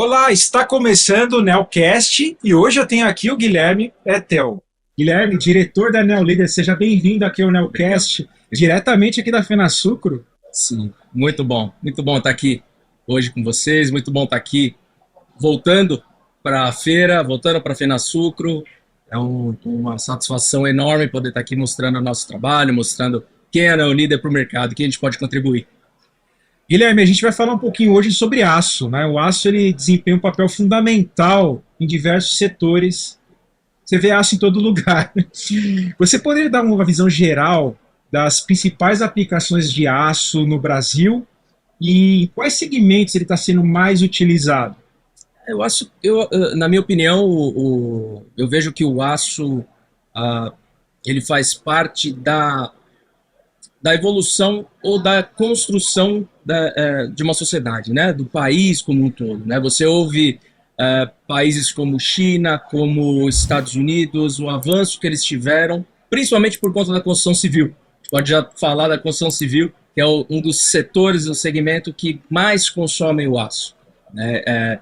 Olá, está começando o Neocast e hoje eu tenho aqui o Guilherme Etel. Guilherme, diretor da Neolíder, seja bem-vindo aqui ao Neocast, diretamente aqui da Fenasucro. Sim, muito bom estar aqui hoje com vocês, muito bom estar aqui voltando para a feira, voltando para a Fenasucro. Uma satisfação enorme poder estar aqui mostrando o nosso trabalho, mostrando quem é o líder para o mercado, quem a gente pode contribuir. Guilherme, a gente vai falar um pouquinho hoje sobre aço, né? O aço ele desempenha um papel fundamental em diversos setores. Você vê aço em todo lugar. Você poderia dar uma visão geral das principais aplicações de aço no Brasil e em quais segmentos ele está sendo mais utilizado? Eu acho, na minha opinião, eu vejo que o aço ele faz parte da evolução ou da construção de uma sociedade, né, do país como um todo, né? Você ouve países como China, como Estados Unidos, o avanço que eles tiveram, principalmente por conta da construção civil. A gente pode já falar da construção civil, que é um dos setores do segmento que mais consomem o aço, né?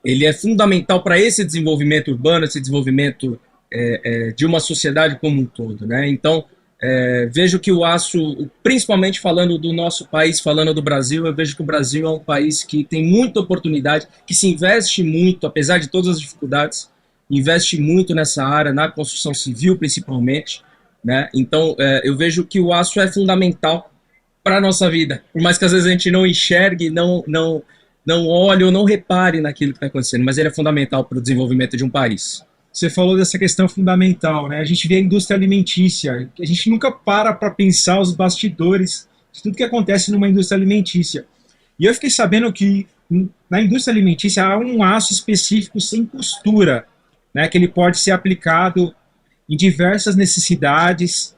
Ele é fundamental para esse desenvolvimento urbano, esse desenvolvimento de uma sociedade como um todo, né? Então, vejo que o aço, principalmente falando do nosso país, falando do Brasil, eu vejo que o Brasil é um país que tem muita oportunidade, que se investe muito, apesar de todas as dificuldades, investe muito nessa área, na construção civil principalmente, né? Então, eu vejo que o aço é fundamental para a nossa vida, por mais que às vezes a gente não enxergue, não olhe ou não repare naquilo que está acontecendo, mas ele é fundamental para o desenvolvimento de um país. Você falou dessa questão fundamental, né? A gente vê a indústria alimentícia, a gente nunca para pensar os bastidores de tudo que acontece numa indústria alimentícia. E eu fiquei sabendo que na indústria alimentícia há um aço específico sem costura, né? Que ele pode ser aplicado em diversas necessidades.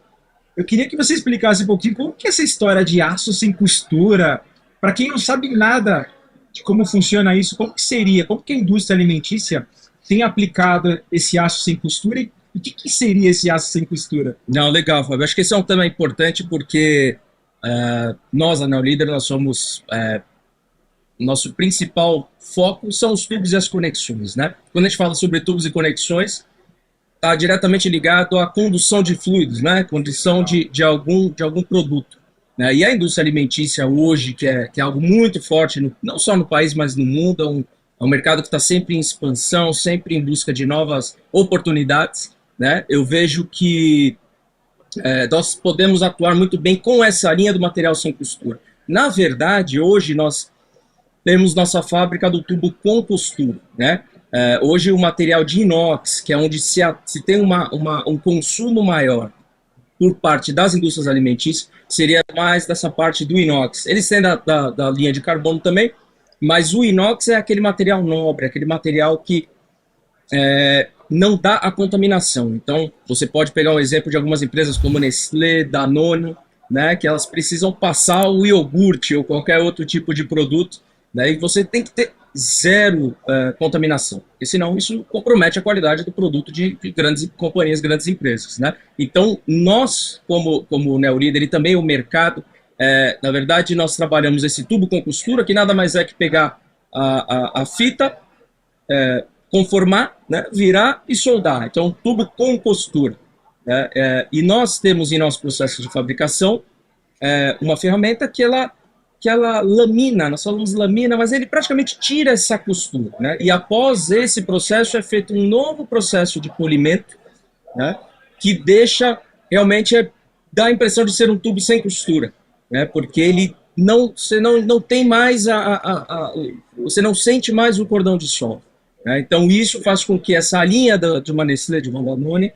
Eu queria que você explicasse um pouquinho como que é essa história de aço sem costura, para quem não sabe nada de como funciona isso, como que seria, como que a indústria alimentícia tem aplicado esse aço sem costura e o que seria esse aço sem costura? Não, legal, Fábio. Acho que esse é um tema importante porque nós, a Neolíder, nós somos nosso principal foco são os tubos e as conexões, né? Quando a gente fala sobre tubos e conexões, está diretamente ligado à condução de fluidos, né? Condução de algum produto, né? E a indústria alimentícia hoje, que é algo muito forte, não só no país, mas no mundo, é um mercado que está sempre em expansão, sempre em busca de novas oportunidades, né? Eu vejo que nós podemos atuar muito bem com essa linha do material sem costura. Na verdade, hoje nós temos nossa fábrica do tubo com costura, né? Hoje o material de inox, que é onde se tem um consumo maior por parte das indústrias alimentícias, seria mais dessa parte do inox. Eles têm da linha de carbono também, mas o inox é aquele material nobre, aquele material que não dá a contaminação. Então, você pode pegar um exemplo de algumas empresas como Nestlé, Danone, né, que elas precisam passar o iogurte ou qualquer outro tipo de produto, né, e você tem que ter zero contaminação, porque senão isso compromete a qualidade do produto de grandes companhias, grandes empresas, né? Então, nós, como Neolíder e também o mercado, na verdade, nós trabalhamos esse tubo com costura, que nada mais é que pegar a fita, conformar, né, virar e soldar. Então, tubo com costura, né? E nós temos em nosso processo de fabricação uma ferramenta que ela lamina, nós falamos lamina, mas ele praticamente tira essa costura, né? E após esse processo é feito um novo processo de polimento, né, que deixa realmente dá a impressão de ser um tubo sem costura, né? Porque ele você não tem mais você não sente mais o cordão de solda, né? Então isso faz com que essa linha de uma Nestlé, de uma Danone,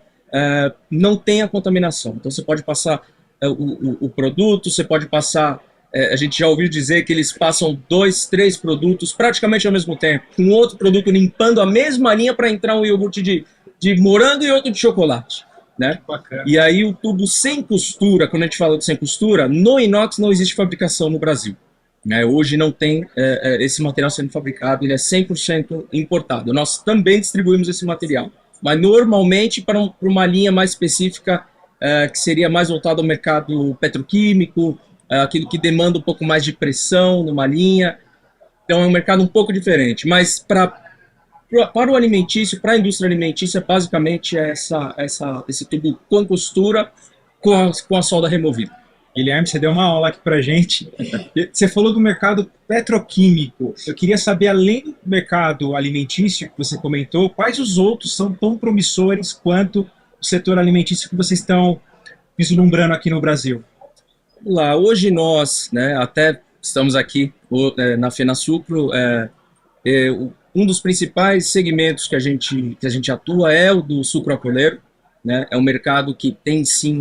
não tenha contaminação. Então você pode passar o produto, você pode passar a gente já ouviu dizer que eles passam 2, 3 produtos praticamente ao mesmo tempo, com outro produto limpando a mesma linha para entrar um iogurte de morango e outro de chocolate, né? Bacana. E aí o tubo sem costura, quando a gente fala de sem costura, no inox não existe fabricação no Brasil, né? Hoje não tem esse material sendo fabricado, ele é 100% importado. Nós também distribuímos esse material, mas normalmente para uma linha mais específica, que seria mais voltada ao mercado petroquímico, aquilo que demanda um pouco mais de pressão numa linha. Então é um mercado um pouco diferente, mas para o alimentício, para a indústria alimentícia, basicamente é esse tubo com costura com a solda removida. Guilherme, você deu uma aula aqui pra gente. Você falou do mercado petroquímico. Eu queria saber, além do mercado alimentício que você comentou, quais os outros são tão promissores quanto o setor alimentício que vocês estão vislumbrando aqui no Brasil? Vamos lá, hoje nós, né, até estamos aqui na FenaSucro, um dos principais segmentos que a gente atua é o do sucro alcooleiro, né? É um mercado que tem sim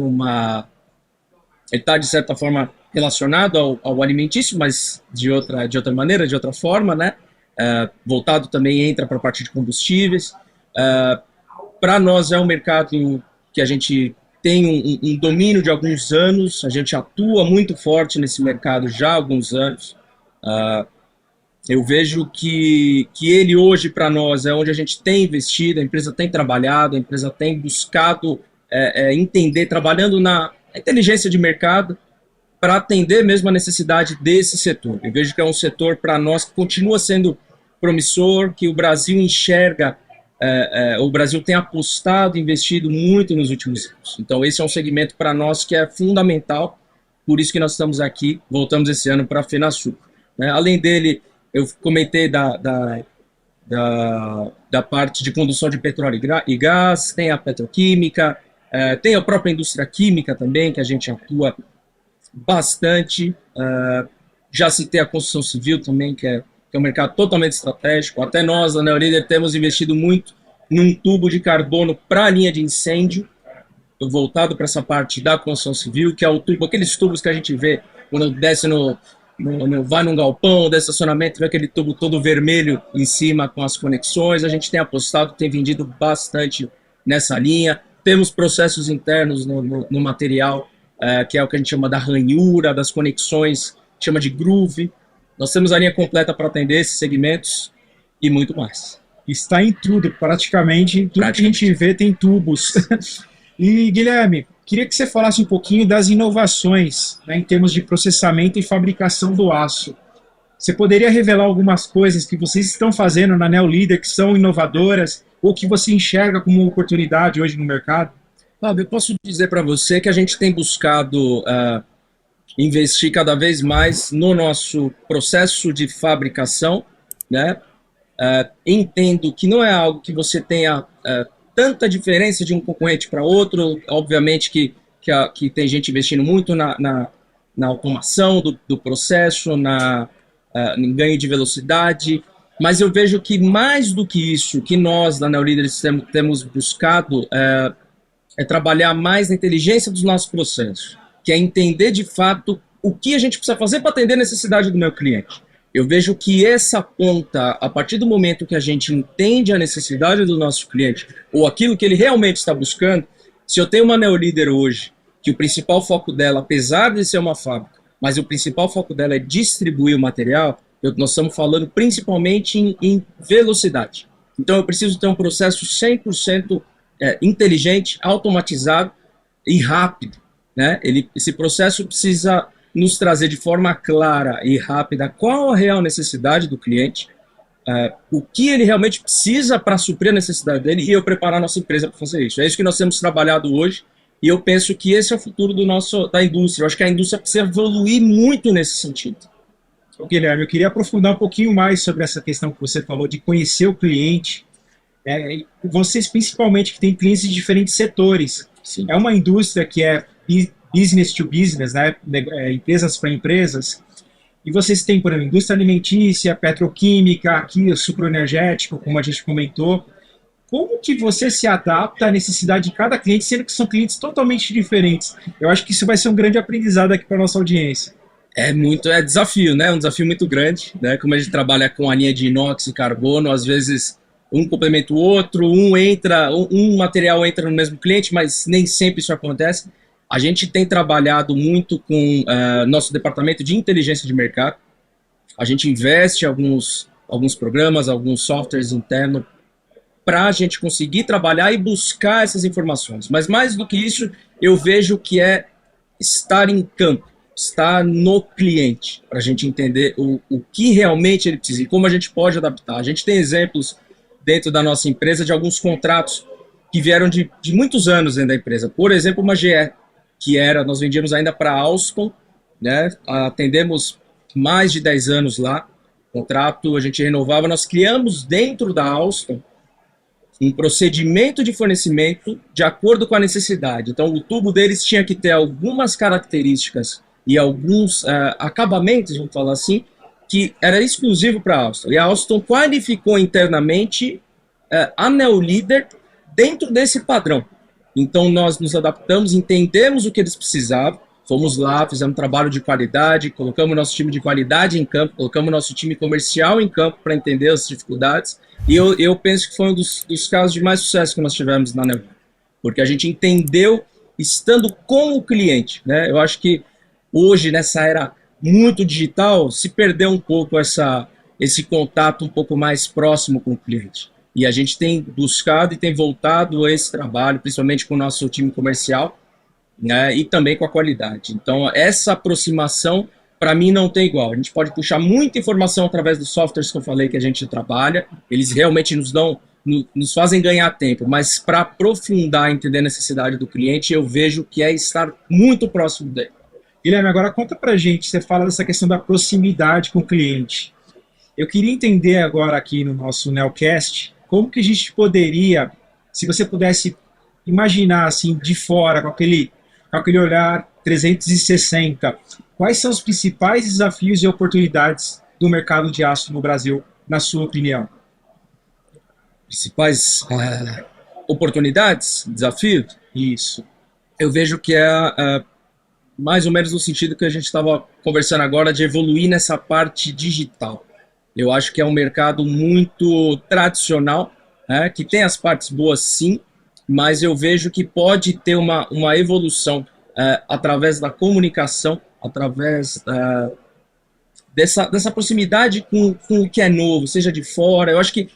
ele está, de certa forma, relacionado ao alimentício, mas de outra maneira, de outra forma, né? Voltado também entra para a parte de combustíveis. Para nós é um mercado que a gente tem um domínio de alguns anos, a gente atua muito forte nesse mercado já há alguns anos. Eu vejo que ele hoje, para nós, é onde a gente tem investido, a empresa tem trabalhado, a empresa tem buscado entender, trabalhando na inteligência de mercado, para atender mesmo a necessidade desse setor. Eu vejo que é um setor, para nós, que continua sendo promissor, que o Brasil enxerga, o Brasil tem apostado, investido muito nos últimos anos. Então, esse é um segmento para nós que é fundamental, por isso que nós estamos aqui, voltamos esse ano para a FenaSucro. Além dele, eu comentei da parte de condução de petróleo e gás, tem a petroquímica, tem a própria indústria química também, que a gente atua bastante. Já citei a construção civil também, que é um mercado totalmente estratégico. Até nós, na Neolider, temos investido muito num tubo de carbono para a linha de incêndio, voltado para essa parte da construção civil, que é o tubo, aqueles tubos que a gente vê quando desce vai num galpão de estacionamento, vê aquele tubo todo vermelho em cima com as conexões. A gente tem apostado, tem vendido bastante nessa linha. Temos processos internos no material, que é o que a gente chama da ranhura, das conexões, chama de groove. Nós temos a linha completa para atender esses segmentos e muito mais. Está em tudo, praticamente. Tudo que a gente vê tem tubos. E, Guilherme, queria que você falasse um pouquinho das inovações, né, em termos de processamento e fabricação do aço. Você poderia revelar algumas coisas que vocês estão fazendo na Neolider que são inovadoras ou que você enxerga como uma oportunidade hoje no mercado? Fábio, eu posso dizer para você que a gente tem buscado investir cada vez mais no nosso processo de fabricação, né? Entendo que não é algo que você tenha tanta diferença de um concorrente para outro. Obviamente que tem gente investindo muito na automação do processo, em ganho de velocidade, mas eu vejo que mais do que isso, que nós da Neolider temos buscado é trabalhar mais na inteligência dos nossos processos, que é entender de fato o que a gente precisa fazer para atender a necessidade do meu cliente. Eu vejo que essa ponta, a partir do momento que a gente entende a necessidade do nosso cliente, ou aquilo que ele realmente está buscando, se eu tenho uma Neolider hoje, que o principal foco dela, apesar de ser uma fábrica, mas o principal foco dela é distribuir o material, nós estamos falando principalmente em velocidade. Então eu preciso ter um processo 100% inteligente, automatizado e rápido, né? Esse processo precisa nos trazer de forma clara e rápida qual a real necessidade do cliente, o que ele realmente precisa para suprir a necessidade dele, e eu preparar a nossa empresa para fazer isso. É isso que nós temos trabalhado hoje, e eu penso que esse é o futuro da indústria. Eu acho que a indústria precisa evoluir muito nesse sentido. Guilherme, eu queria aprofundar um pouquinho mais sobre essa questão que você falou de conhecer o cliente. Vocês, principalmente, que têm clientes de diferentes setores. Sim. É uma indústria que é business to business, né? Empresas para empresas. E vocês têm, por exemplo, indústria alimentícia, petroquímica, aqui o sucroenergético, como a gente comentou. Como que você se adapta à necessidade de cada cliente, sendo que são clientes totalmente diferentes? Eu acho que isso vai ser um grande aprendizado aqui para a nossa audiência. É desafio, né? Um desafio muito grande, né? Como a gente trabalha com a linha de inox e carbono, às vezes um complementa o outro, um material entra no mesmo cliente, mas nem sempre isso acontece. A gente tem trabalhado muito com nosso departamento de inteligência de mercado. A gente investe em alguns programas, alguns softwares internos para a gente conseguir trabalhar e buscar essas informações. Mas mais do que isso, eu vejo que é estar em campo. está no cliente, para a gente entender o que realmente ele precisa e como a gente pode adaptar. A gente tem exemplos dentro da nossa empresa de alguns contratos que vieram de muitos anos dentro da empresa. Por exemplo, uma GE, nós vendíamos ainda para a Alstom, né? Atendemos mais de 10 anos lá, contrato, a gente renovava, nós criamos dentro da Alstom um procedimento de fornecimento de acordo com a necessidade. Então, o tubo deles tinha que ter algumas características e alguns acabamentos, vamos falar assim, que era exclusivo para a Alstom. E a Alstom qualificou internamente a Neolider dentro desse padrão. Então, nós nos adaptamos, entendemos o que eles precisavam, fomos lá, fizemos um trabalho de qualidade, colocamos nosso time de qualidade em campo, colocamos nosso time comercial em campo para entender as dificuldades. E eu penso que foi um dos casos de mais sucesso que nós tivemos na Neolider, porque a gente entendeu estando com o cliente, né? Eu acho que hoje, nessa era muito digital, se perdeu um pouco esse contato um pouco mais próximo com o cliente. E a gente tem buscado e tem voltado a esse trabalho, principalmente com o nosso time comercial, né, e também com a qualidade. Então, essa aproximação, para mim, não tem igual. A gente pode puxar muita informação através dos softwares que eu falei que a gente trabalha, eles realmente nos fazem ganhar tempo, mas para aprofundar e entender a necessidade do cliente, eu vejo que é estar muito próximo dele. Guilherme, agora conta pra gente, você fala dessa questão da proximidade com o cliente. Eu queria entender agora aqui no nosso Neocast, como que a gente poderia, se você pudesse imaginar assim de fora, com aquele olhar 360, quais são os principais desafios e oportunidades do mercado de aço no Brasil, na sua opinião? Principais oportunidades, desafios? Isso. Eu vejo que é mais ou menos no sentido que a gente estava conversando agora, de evoluir nessa parte digital. Eu acho que é um mercado muito tradicional, né, que tem as partes boas sim, mas eu vejo que pode ter uma evolução através da comunicação, através dessa proximidade com o que é novo, seja de fora. Eu acho que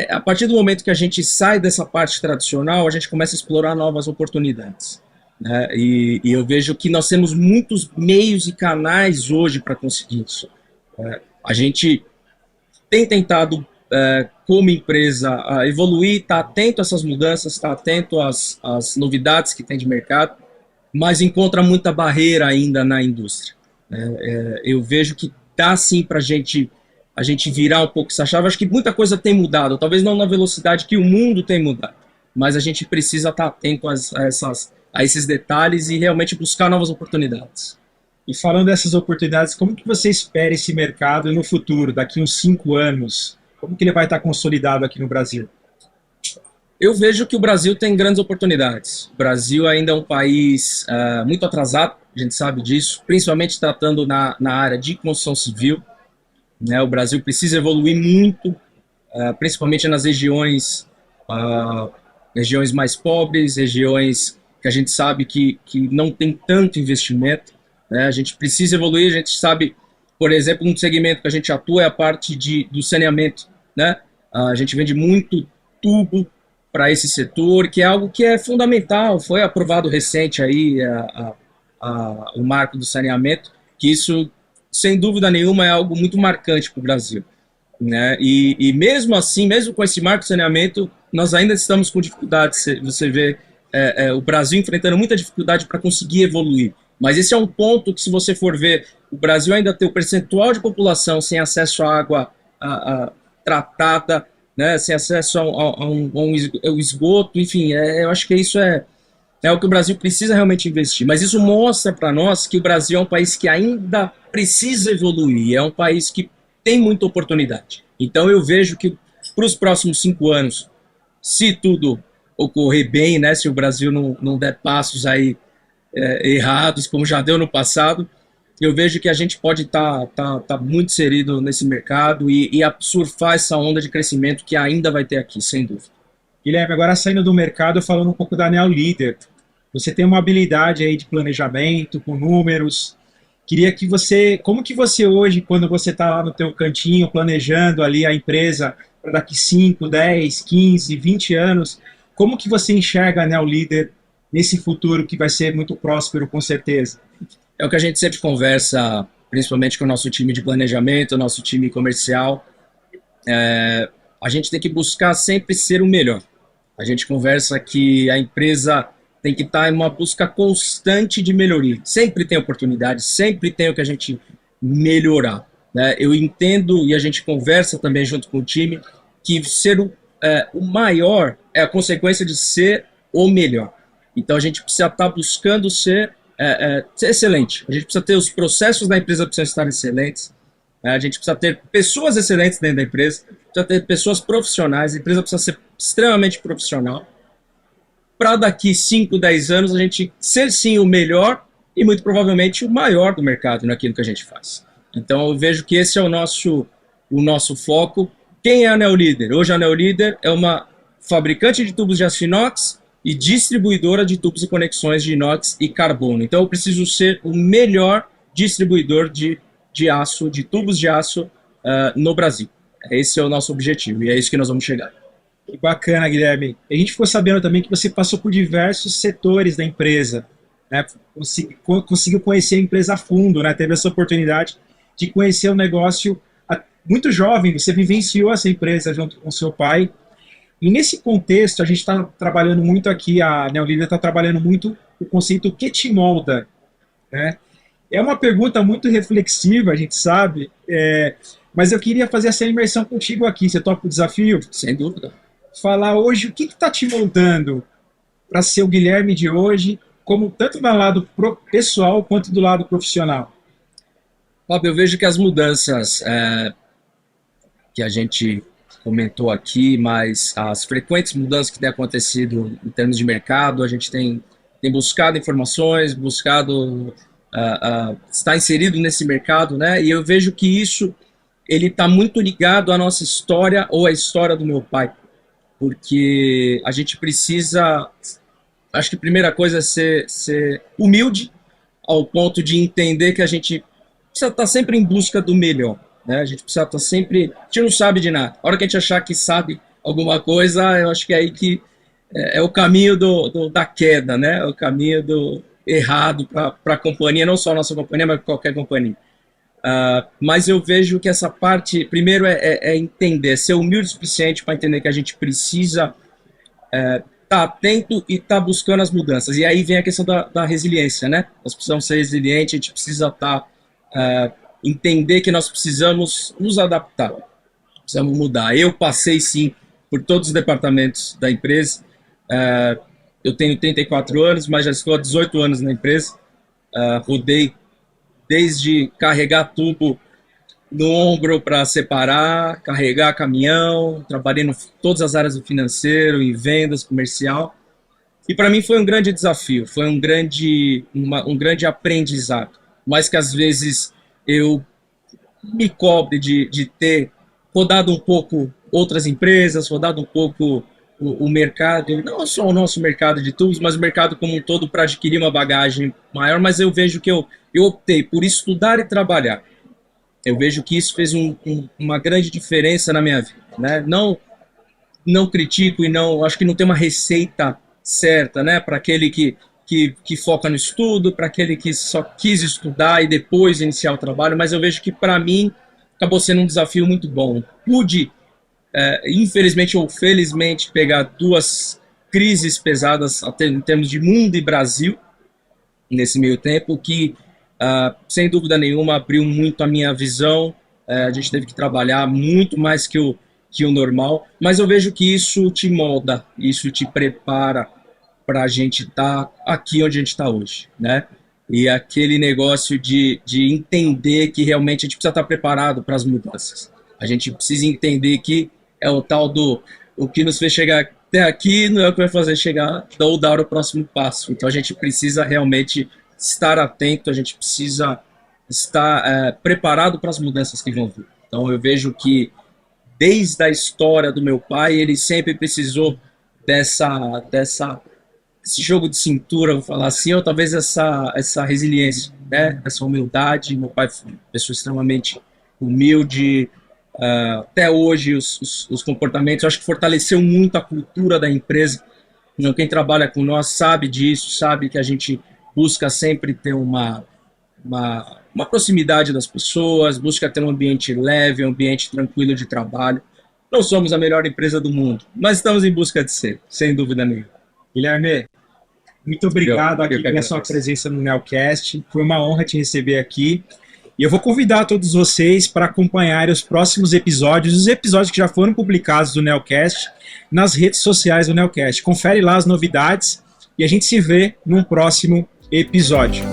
a partir do momento que a gente sai dessa parte tradicional, a gente começa a explorar novas oportunidades, né? E eu vejo que nós temos muitos meios e canais hoje para conseguir isso. A gente tem tentado, como empresa, evoluir, estar atento a essas mudanças, estar atento às novidades que tem de mercado, mas encontra muita barreira ainda na indústria. Eu vejo que dá sim para a gente virar um pouco essa chave. Acho que muita coisa tem mudado, talvez não na velocidade que o mundo tem mudado, mas a gente precisa estar atento a esses detalhes e realmente buscar novas oportunidades. E falando dessas oportunidades, como que você espera esse mercado no futuro, daqui uns 5 anos? Como que ele vai estar consolidado aqui no Brasil? Eu vejo que o Brasil tem grandes oportunidades. O Brasil ainda é um país muito atrasado, a gente sabe disso, principalmente tratando na área de construção civil, né? O Brasil precisa evoluir muito, principalmente nas regiões mais pobres, regiões que a gente sabe que não tem tanto investimento, né? A gente precisa evoluir. A gente sabe, por exemplo, um segmento que a gente atua é a parte do saneamento, né? A gente vende muito tubo para esse setor, que é algo que é fundamental. Foi aprovado recente aí o marco do saneamento, que isso, sem dúvida nenhuma, é algo muito marcante para o Brasil, né? E mesmo assim, mesmo com esse marco de saneamento, nós ainda estamos com dificuldades. Você vê o Brasil enfrentando muita dificuldade para conseguir evoluir. Mas esse é um ponto que, se você for ver, o Brasil ainda tem o percentual de população sem acesso à água tratada, né, sem acesso a um esgoto, enfim, eu acho que isso é o que o Brasil precisa realmente investir. Mas isso mostra para nós que o Brasil é um país que ainda precisa evoluir, é um país que tem muita oportunidade. Então eu vejo que para os próximos 5 anos, se tudo ocorrer bem, né, se o Brasil não der passos aí errados, como já deu no passado, eu vejo que a gente pode estar muito inserido nesse mercado e surfar essa onda de crescimento que ainda vai ter aqui, sem dúvida. Guilherme, agora saindo do mercado, falando um pouco da Neolider. Você tem uma habilidade aí de planejamento, com números. Queria que como que você hoje, quando você está lá no teu cantinho, planejando ali a empresa para daqui 5, 10, 15, 20 anos, como que você enxerga a Neolider nesse futuro que vai ser muito próspero, com certeza? É o que a gente sempre conversa, principalmente com o nosso time de planejamento, nosso time comercial. A gente tem que buscar sempre ser o melhor. A gente conversa que a empresa tem que estar em uma busca constante de melhoria. Sempre tem oportunidade, sempre tem o que a gente melhorar, né? Eu entendo e a gente conversa também junto com o time que ser o maior é a consequência de ser o melhor. Então a gente precisa estar buscando ser excelente. A gente precisa ter os processos da empresa precisam estar excelentes. A gente precisa ter pessoas excelentes dentro da empresa, precisa ter pessoas profissionais, a empresa precisa ser extremamente profissional, para daqui 5, 10 anos a gente ser sim o melhor e muito provavelmente o maior do mercado naquilo que a gente faz. Então eu vejo que esse é o nosso foco. Quem é a Neolíder? Hoje a Neolíder é uma fabricante de tubos de aço inox e distribuidora de tubos e conexões de inox e carbono. Então eu preciso ser o melhor distribuidor de aço, de tubos de aço no Brasil. Esse é o nosso objetivo e é isso que nós vamos chegar. Que bacana, Guilherme. A gente ficou sabendo também que você passou por diversos setores da empresa, né? Conseguiu conhecer a empresa a fundo, né? Teve essa oportunidade de conhecer o negócio muito jovem, você vivenciou essa empresa junto com seu pai. E nesse contexto, a gente está trabalhando muito aqui, a Neolíder está trabalhando muito o conceito que te molda, né? É uma pergunta muito reflexiva, a gente sabe, mas eu queria fazer essa imersão contigo aqui. Você topa o desafio? Sem dúvida. Falar hoje o que está te moldando para ser o Guilherme de hoje, como tanto do lado pessoal quanto do lado profissional. Fábio, eu vejo que as mudanças que a gente comentou aqui, mas as frequentes mudanças que têm acontecido em termos de mercado, a gente tem buscado informações, buscado estar inserido nesse mercado, né? E eu vejo que isso ele está muito ligado à nossa história ou à história do meu pai, porque a gente precisa, acho que a primeira coisa é ser humilde ao ponto de entender que a gente precisa estar sempre em busca do melhor, né? A gente precisa estar sempre, a gente não sabe de nada. A hora que a gente achar que sabe alguma coisa, eu acho que é aí que é o caminho da queda, né? É o caminho do errado para a companhia, não só a nossa companhia, mas qualquer companhia. Mas eu vejo que essa parte, primeiro, é entender, ser humilde o suficiente para entender que a gente precisa estar atento e estar buscando as mudanças. E aí vem a questão da resiliência, né? Nós precisamos ser resilientes, a gente precisa entender que nós precisamos nos adaptar, precisamos mudar. Eu passei, sim, por todos os departamentos da empresa. Eu tenho 34 anos, mas já estou há 18 anos na empresa. Rodei desde carregar tubo no ombro para separar, carregar caminhão, trabalhei em todas as áreas do financeiro, em vendas, comercial. E para mim foi um grande desafio, foi um grande aprendizado. Mas que às vezes eu me cobre de ter rodado um pouco outras empresas, rodado um pouco o mercado, não só o nosso mercado de tubos, mas o mercado como um todo para adquirir uma bagagem maior, mas eu vejo que eu optei por estudar e trabalhar. Eu vejo que isso fez uma grande diferença na minha vida, né? Não critico e acho que não tem uma receita certa, né? Para aquele que foca no estudo, para aquele que só quis estudar e depois iniciar o trabalho, mas eu vejo que para mim acabou sendo um desafio muito bom. Pude infelizmente ou felizmente, pegar duas crises pesadas em termos de mundo e Brasil, nesse meio tempo, que, sem dúvida nenhuma, abriu muito a minha visão. A gente teve que trabalhar muito mais que o normal, mas eu vejo que isso te molda, isso te prepara para a gente estar aqui onde a gente está hoje, né? E aquele negócio de entender que realmente a gente precisa estar preparado para as mudanças. A gente precisa entender que é o tal o que nos fez chegar até aqui não é o que vai fazer chegar ou dar o próximo passo. Então a gente precisa realmente estar atento, a gente precisa estar preparado para as mudanças que vão vir. Então eu vejo que desde a história do meu pai, ele sempre precisou desse jogo de cintura, vou falar assim, ou talvez essa resiliência, né? Essa humildade. Meu pai foi uma pessoa extremamente humilde. Até hoje os comportamentos, eu acho que fortaleceu muito a cultura da empresa. Quem trabalha com nós sabe disso, sabe que a gente busca sempre ter uma uma proximidade das pessoas, busca ter um ambiente leve, um ambiente tranquilo de trabalho. Não somos a melhor empresa do mundo, mas estamos em busca de ser, sem dúvida nenhuma. Guilherme, muito obrigado aqui pela sua agradeço. presença no Neocast. Foi uma honra te receber aqui. E eu vou convidar todos vocês para acompanharem os próximos episódios, os episódios que já foram publicados do Neocast, nas redes sociais do Neocast. Confere lá as novidades e a gente se vê num próximo episódio.